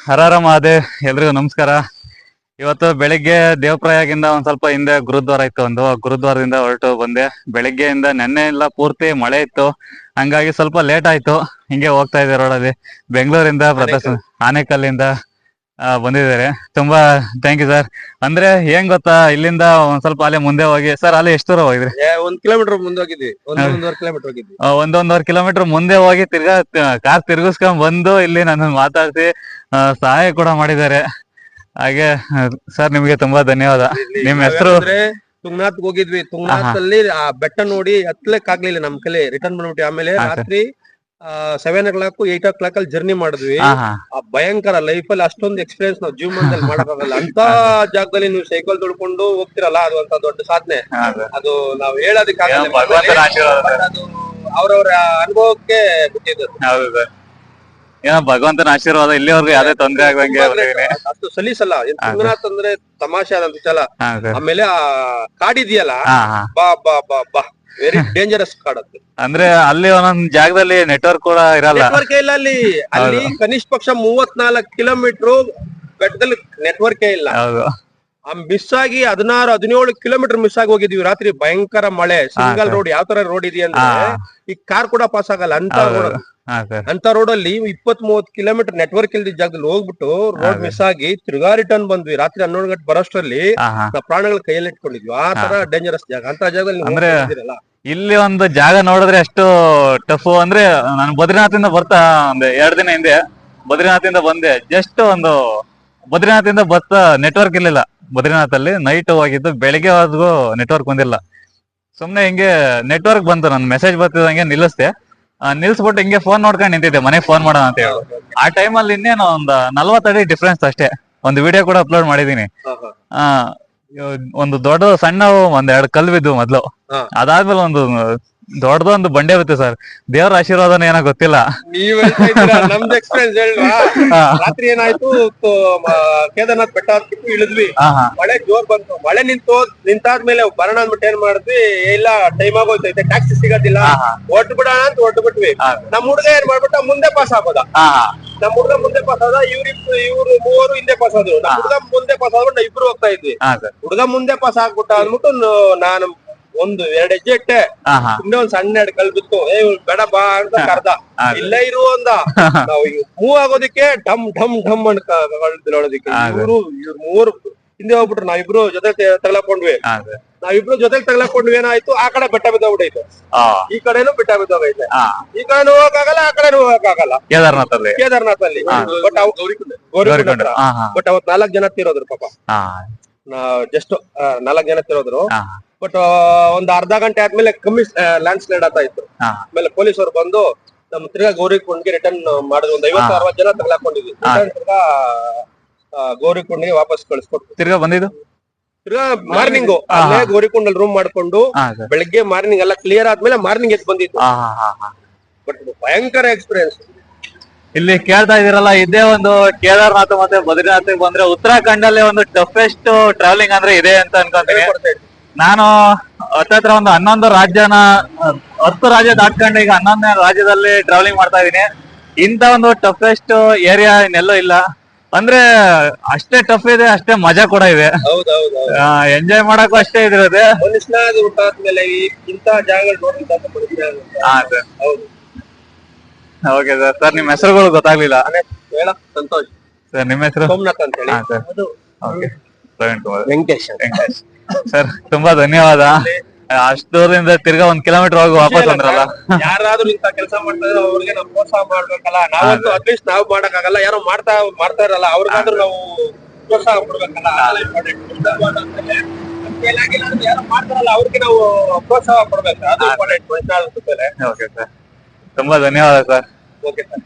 ಹರ ಹರ ಮಹಾದೇವ್. ಎಲ್ರಿಗೂ ನಮಸ್ಕಾರ. ಇವತ್ತು ಬೆಳಿಗ್ಗೆ ದೇವಪ್ರಯಾಗಿಂದ ಒಂದ್ ಸ್ವಲ್ಪ ಹಿಂದೆ ಗುರುದ್ವಾರ ಇತ್ತು, ಒಂದು ಗುರುದ್ವಾರದಿಂದ ಹೊರಟು ಬಂದೆ. ಬೆಳಿಗ್ಗೆಯಿಂದ ನೆನ್ನೆ ಎಲ್ಲ ಪೂರ್ತಿ ಮಳೆ ಇತ್ತು, ಹಂಗಾಗಿ ಸ್ವಲ್ಪ ಲೇಟ್ ಆಯ್ತು. ಹಿಂಗೆ ಹೋಗ್ತಾ ಇದೆ ರೋಡಲ್ಲಿ. ಬೆಂಗಳೂರಿಂದ ಆನೇಕಲ್ಲಿಂದ ಬಂದಿದ್ದಾರೆ. ತುಂಬಾ ಥ್ಯಾಂಕ್ ಯು ಸರ್. ಅಂದ್ರೆ ಏನ್ ಗೊತ್ತಾ, ಇಲ್ಲಿಂದ ಒಂದ್ ಸ್ವಲ್ಪ ಅಲ್ಲೇ ಮುಂದೆ ಹೋಗಿ ಸರ್, ಅಲ್ಲಿ ಎಷ್ಟು ದೂರ ಹೋಗಿದ್ರಿ? 1 ಕಿಲೋಮೀಟರ್ ಮುಂದೆ ಹೋಗಿದ್ವಿ. 1.5 ಕಿಲೋಮೀಟರ್ ಹೋಗಿದ್ವಿ. 1.5 ಕಿಲೋಮೀಟರ್ ಮುಂದೆ ಹೋಗಿ ತಿರ್ಗಾ ಕಾರ್ ತಿರ್ಗಿಸ್ಕೊಂಡ್ ಬಂದು ಇಲ್ಲಿ ನನ್ನ ಮಾತಾಡ್ಸಿ ಸಹಾಯ ಕೂಡ ಮಾಡಿದ್ದಾರೆ. ಹಾಗೆ ಸರ್, ನಿಮ್ಗೆ ತುಂಬಾ ಧನ್ಯವಾದ. ನಿಮ್ ಹೆಸರು? ತುಂಗನಾಥ್ ಹೋಗಿದ್ವಿ. ತುಂಗನಾಥ್ ಅಲ್ಲಿ ಆ ಬೆಟ್ಟ ನೋಡಿ ಹತ್ಲಕ್ ಆಗ್ಲಿಲ್ಲ ನಮ್ ಕಲೆ. ರಿಟರ್ನ್ ಬಂದ್ಬಿಟ್ವಿ. ಆಮೇಲೆ ರಾತ್ರಿ 7 o'clock 8 o'clock ಅಲ್ಲಿ ಜರ್ನಿ ಮಾಡಿದ್ವಿ. ಆ ಭಯಂಕರ ಲೈಫ್ ಅಲ್ಲಿ ಅಷ್ಟೊಂದು ಎಕ್ಸ್ಪೀರಿಯನ್ಸ್ ನಾವು ಜೀವನದಲ್ಲಿ ಮಾಡಕ್ಕಾಗಲ್ಲ. ಅಂತ ಜಾಗದಲ್ಲಿ ನೀವು ಸೈಕಲ್ ತೊಡ್ಕೊಂಡು ಹೋಗ್ತಿರಲ್ಲ, ಅದು ಅಂತ ದೊಡ್ಡ ಸಾಧನೆ. ಅದು ನಾವು ಹೇಳೋದಕ್ಕಾಗಲ್ಲ. ಅದು ಅವ್ರವ್ರ ಅನುಭವಕ್ಕೆ ಬಿಟ್ಟಿದ್ದು. ಏನೋ ಭಗವಂತನ ಆಶೀರ್ವಾದ. ಇಲ್ಲಿವರೆಗೂ ಯಾವ್ದೇ ತೊಂದ್ರೆ ಆಗಂಗೆ ಅಷ್ಟು ಸಲೀಸಲ್ಲ. ತುಂಗನಾಥ್ ಅಂದ್ರೆ ತಮಾಷೆ ಆದಂತ ಸ್ಥಳ. ಆಮೇಲೆ ಆ ಕಾಡಿದೆಯಲ್ಲ, ಬಾ ಬಾ ಬಾ ಬಾ ವೆರಿ ಡೇಂಜರಸ್ ಕಾಡತ್ತೆ. ಅಂದ್ರೆ ಅಲ್ಲಿ ಒಂದೊಂದ್ ಜಾಗದಲ್ಲಿ ನೆಟ್ವರ್ಕ್ ಕೂಡ ಇರಲ್ಲ. ನೆಟ್ವರ್ಕ್ ಇಲ್ಲ ಅಲ್ಲಿ. ಅಲ್ಲಿ ಕನಿಷ್ಠ ಪಕ್ಷ 34 ಕಿಲೋಮೀಟರ್ ಬೆಟ್ಟದಲ್ಲಿ ನೆಟ್ವರ್ಕ್ ಇಲ್ಲ. ಮಿಸ್ ಆಗಿ 16-17 ಕಿಲೋಮೀಟರ್ ಮಿಸ್ ಆಗಿ ಹೋಗಿದ್ವಿ. ರಾತ್ರಿ ಭಯಂಕರ ಮಳೆ, ಸಿಂಗಲ್ ರೋಡ್. ಯಾವ ತರ ರೋಡ್ ಇದೆಯಂದ್ರೆ ಈ ಕಾರ್ ಕೂಡ ಪಾಸ್ ಆಗಲ್ಲ ಅಂತ ರೋಡ್. ಅಂತ ರೋಡ್ ಅಲ್ಲಿ 20-30 ಕಿಲೋಮೀಟರ್ ನೆಟ್ವರ್ಕ್ ಇಲ್ದ ಜಾಗದಲ್ಲಿ ಹೋಗ್ಬಿಟ್ಟು ರೋಡ್ ಮಿಸ್ ಆಗಿ ತಿರ್ಗಾ ರಿಟರ್ನ್ ಬಂದ್ವಿ. ರಾತ್ರಿ 11 ಗಂಟೆ ಬರೋಷ್ಟ್ರಲ್ಲಿ ನಾವು ಪ್ರಾಣಗಳ ಕೈಯಲ್ಲಿ ಇಟ್ಕೊಂಡಿದ್ವಿ. ಆ ತರ ಡೇಂಜರಸ್ ಜಾಗ. ಅಂತ ಜಾಗದಲ್ಲಿ ಅಂದ್ರೆ ಇಲ್ಲಿ ಒಂದು ಜಾಗ ನೋಡಿದ್ರೆ ಎಷ್ಟು ಟಫ್ ಅಂದ್ರೆ, ನಾನು ಬದ್ರಿನಾಥಿಂದ ಬರ್ತಾ ಒಂದ್ 2 ದಿನ ಹಿಂದೆ ಬದ್ರಿನಾಥಿಂದ ಬಂದೆ. ಜಸ್ಟ್ ಒಂದು ಬದ್ರಿನಾಥಿಂದ ಬರ್ತಾ ನೆಟ್ವರ್ಕ್ ಇರ್ಲಿಲ್ಲ. ಬದ್ರಿನಾಥ್ ಅಲ್ಲಿ ನೈಟ್ ಹೋಗಿದ್ದು, ಬೆಳಿಗ್ಗೆ ಹೊತ್ತಿಗೂ ನೆಟ್ವರ್ಕ್ ಬಂದಿಲ್ಲ. ಸುಮ್ನೆ ಹಿಂಗೆ ನೆಟ್ವರ್ಕ್ ಬಂತು, ನನ್ ಮೆಸೇಜ್ ಬರ್ತಿದಂಗೆ ನಿಲ್ಲಿಸ್ದೆ. ನಿಲ್ಸ್ಬಿಟ್ಟು ಹಿಂಗೆ ಫೋನ್ ನೋಡ್ಕೊಂಡು ನಿಂತಿದ್ದೆ, ಮನೆಗೆ ಫೋನ್ ಮಾಡೋಣ ಅಂತ ಹೇಳಿ. ಆ ಟೈಮಲ್ಲಿ ಇನ್ನೇನು ಒಂದ್ 40 ಅಡಿ ಡಿಫ್ರೆನ್ಸ್ ಅಷ್ಟೇ. ಒಂದು ವಿಡಿಯೋ ಕೂಡ ಅಪ್ಲೋಡ್ ಮಾಡಿದೀನಿ. ಒಂದು ದೊಡ್ಡ ಸಣ್ಣ 1-2 ಕಲ್ಲು ಬಿದ್ದು ಮೊದ್ಲು. ಅದಾದ್ಮೇಲೆ ಒಂದು ದೊಡ್ಡದೊಂದು ಬಂಡೆ ಬಿತ್ತು ಸರ್. ದೇವರ ಆಶೀರ್ವಾದನ ಏನೋ ಗೊತ್ತಿಲ್ಲ. ನಮ್ದು ಎಕ್ಸ್ಪೀರಿಯನ್ಸ್ ಹೇಳುವ. ರಾತ್ರಿ ಏನಾಯ್ತು, ಕೇದಾರ್ನಾಥ್ ಬೆಟ್ಟ ಹತ್ಬಿಟ್ಟು ಇಳಿದ್ವಿ. ಮಳೆ ಜೋರ್ ಬಂತು. ಮಳೆ ನಿಂತಾದ್ಮೇಲೆ ಬರೋಣ ಅಂದ್ಬಿಟ್ಟು ಏನ್ ಮಾಡಿದ್ವಿ, ಇಲ್ಲ ಟೈಮ್ ಆಗೋಯ್ತೈತೆ, ಟ್ಯಾಕ್ಸಿ ಸಿಗೋದಿಲ್ಲ, ಹೊಟ್ಟು ಬಿಡೋಣ ಅಂತ ಹೊಟ್ಟು ಬಿಟ್ವಿ. ನಮ್ ಹುಡುಗ ಏನ್ ಮಾಡ್ಬಿಟ್ಟ, ಮುಂದೆ ಪಾಸ್ ಆಗೋದ. ನಮ್ ಹುಡುಗ ಮುಂದೆ ಪಾಸ್ ಆದ, ಇವ್ರು ಮೂವರು ಹಿಂದೆ ಪಾಸ್ ಆದ್ರು. ನಮ್ ಹುಡುಗ ಮುಂದೆ ಪಾಸ್ ಆದ್ಬಿಟ್ಟು ನಾವು ಇಬ್ರು ಹೋಗ್ತಾ ಇದ್ವಿ. ಹುಡುಗ ಮುಂದೆ ಪಾಸ್ ಆಗ್ಬಿಟ್ಟ ಅಂದ್ಬಿಟ್ಟು ನಾನು 1-2 ಹೆಜ್ಜೆ ಇಟ್ಟೆ. ಸುಮ್ನೆ ಒಂದ್ ಸಣ್ಣ 2 ಕಲ್ ಬಿತ್ತು. ಬೇಡ ಬಾ ಅಂತ ಕರ್ದ. ಇಲ್ಲ ಇರು ಅಂದ. ನಾವು ಮೂವ್ ಆಗೋದಿಕ್ಕೆ ಢಮ್ ಢಮ್ ಢಮ್ ಅನ್ಕೊಳ್ಳೋದಿಕ್ಕೆ ಇವ್ರು ಮೂರು ಹಿಂದೆ ಹೋಗ್ಬಿಟ್ರು. ನಾವಿಬ್ರು ಜೊತೆ ತಗ್ಲಾಕೊಂಡ್ವಿ. ಏನಾಯ್ತು, ಆ ಕಡೆ ಬೆಟ್ಟ ಬಿದ್ದೋಗ್ಬಿಟ್ಟೈತೆ, ಈ ಕಡೆನೂ ಬೆಟ್ಟ ಬಿದ್ದೋಗೈತೆ. ಈ ಕಡೆನೂ ಹೋಗಕ್ಕಾಗಲ್ಲ, ಆ ಕಡೆನೂ ಹೋಗಕ್ಕಾಗಲ್ಲ. ಕೇದಾರ್ನಾಥ್ ಅಲ್ಲಿ ಬಟ್ ಬಟ್ ಅವತ್ 4 ಜನ ತೀರೋದ್ರು ಪಾಪ. ಜಸ್ಟ್ 4 ಜನ ತೀರೋದ್ರು. ಬಟ್ ಒಂದ್ ಅರ್ಧ ಗಂಟೆ ಆದ್ಮೇಲೆ ಕಮ್ಮಿ ಲ್ಯಾಂಡ್ ಸ್ಲೈಡ್ ಆಗ್ತಾ ಇತ್ತು. ಆಮೇಲೆ ಪೊಲೀಸರು ಬಂದು ನಮ್ ತಿರ್ಗಾ ಗೌರಿಕೊಂಡ್ಗೆ ರಿಟರ್ನ್ ಮಾಡಿದ್ರು. ಒಂದು 50-60 ಜನ ತಗ್ಲಾಕೊಂಡಿದ್ವಿ. ತಿರ್ಗಾ ಗೌರಿಕೊಂಡ್ಗೆ ವಾಪಸ್ ಕಳಿಸ್ಕೊಟ್ಟು ತಿರ್ಗಾ ಬಂದಿದ್ದು. ತಿರ್ಗಾ ಮಾರ್ನಿಂಗ್ ಅಲ್ಲೇ ಗೌರಿಕೊಂಡಲ್ಲಿ ರೂಮ್ ಮಾಡ್ಕೊಂಡು ಬೆಳಿಗ್ಗೆ ಮಾರ್ನಿಂಗ್ ಎಲ್ಲ ಕ್ಲಿಯರ್ ಆದ್ಮೇಲೆ ಮಾರ್ನಿಂಗ್ ಎದ್ದು ಬಂದಿತ್ತು. ಬಟ್ ಭಯಂಕರ ಎಕ್ಸ್ಪೀರಿಯನ್ಸ್. ಇಲ್ಲಿ ಕೇಳ್ತಾ ಇದೀರಲ್ಲ, ಇದೇ ಒಂದು ಕೇದಾರ್ನಾಥ್ ಮತ್ತೆ ಬದ್ರಿನಾಥ್ ಬಂದ್ರೆ ಉತ್ತರಾಖಂಡ್ ಅಲ್ಲಿ ಒಂದು ಟಫೆಸ್ಟ್ ಟ್ರಾವೆಲಿಂಗ್ ಅಂದ್ರೆ ಇದೆ ಅಂತ ಅನ್ಕೊಂತೀನಿ. ನಾನು ಹತ್ತತ್ರ ಒಂದು 11 ರಾಜ್ಯನ 10 ರಾಜ್ಯ ದಾಟ್ಕೊಂಡು ಈಗ 11ನೇ ರಾಜ್ಯದಲ್ಲಿ ಟ್ರಾವೆಲಿಂಗ್ ಮಾಡ್ತಾ ಇದೀನಿ. ಇಂತ ಒಂದು ಟಫೆಸ್ಟ್ ಏರಿಯಾ ಇನ್ನೆಲ್ಲೋ ಇಲ್ಲ. ಅಂದ್ರೆ ಅಷ್ಟೇ ಟಫ್ ಇದೆ, ಅಷ್ಟೇ ಮಜಾ ಕೂಡ ಇದೆ. ಎಂಜಾಯ್ ಮಾಡಕ್ಕೂ ಅಷ್ಟೇ ಇದಿರುತ್ತೆ. Okay sir. ಸರ್, ನಿಮ್ ಹೆಸರುಗಳು ಗೊತ್ತಾಗ್ಲಿಲ್ಲ. ಸಂತೋಷ್ ಸರ್, ನಿಮ್ಮ ಹೆಸರು? ಸೋಮನಾಥ್ ಅಂತ ಹೇಳಿ. ಪ್ರವೀಣ್ ಕುಮಾರ್. ವೆಂಕಟೇಶ್. ಸರ್, ತುಂಬಾ ಧನ್ಯವಾದ. ಅಷ್ಟು ದೂರದಿಂದ ತಿರ್ಗಾ 1 ಕಿಲೋಮೀಟರ್ ಹೋಗಿ ವಾಪಸ್ ಬಂದ್ರಲ್ಲ. ಯಾರಾದ್ರೂ ಇಂತ ಕೆಲಸ ಮಾಡ್ತಾರೆ ಅವ್ರಿಗೆ ನಾವು ಪ್ರೋತ್ಸಾಹ ಮಾಡ್ಬೇಕಲ್ಲ. ನಾವಂತೂ ಅಟ್ಲೀಸ್ಟ್ ನಾವು ಮಾಡಕ್ಕಾಗಲ್ಲ, ಯಾರೋ ಮಾಡ್ತಾ ಇರಲ್ಲ, ಅವ್ರಿಗಾದ್ರೂ ನಾವು ಪ್ರೋತ್ಸಾಹ ಕೊಡ್ಬೇಕಲ್ಲ. ಯಾರೋ ಮಾಡ್ತಾರಲ್ಲ ಅವ್ರಿಗೆ ನಾವು ಪ್ರೋತ್ಸಾಹ ಕೊಡ್ಬೇಕು. ಅದು ಇಂಪಾರ್ಟೆಂಟ್. ಓಕೆ ಸರ್, ತುಂಬಾ ಧನ್ಯವಾದ ಸರ್. Okay sir.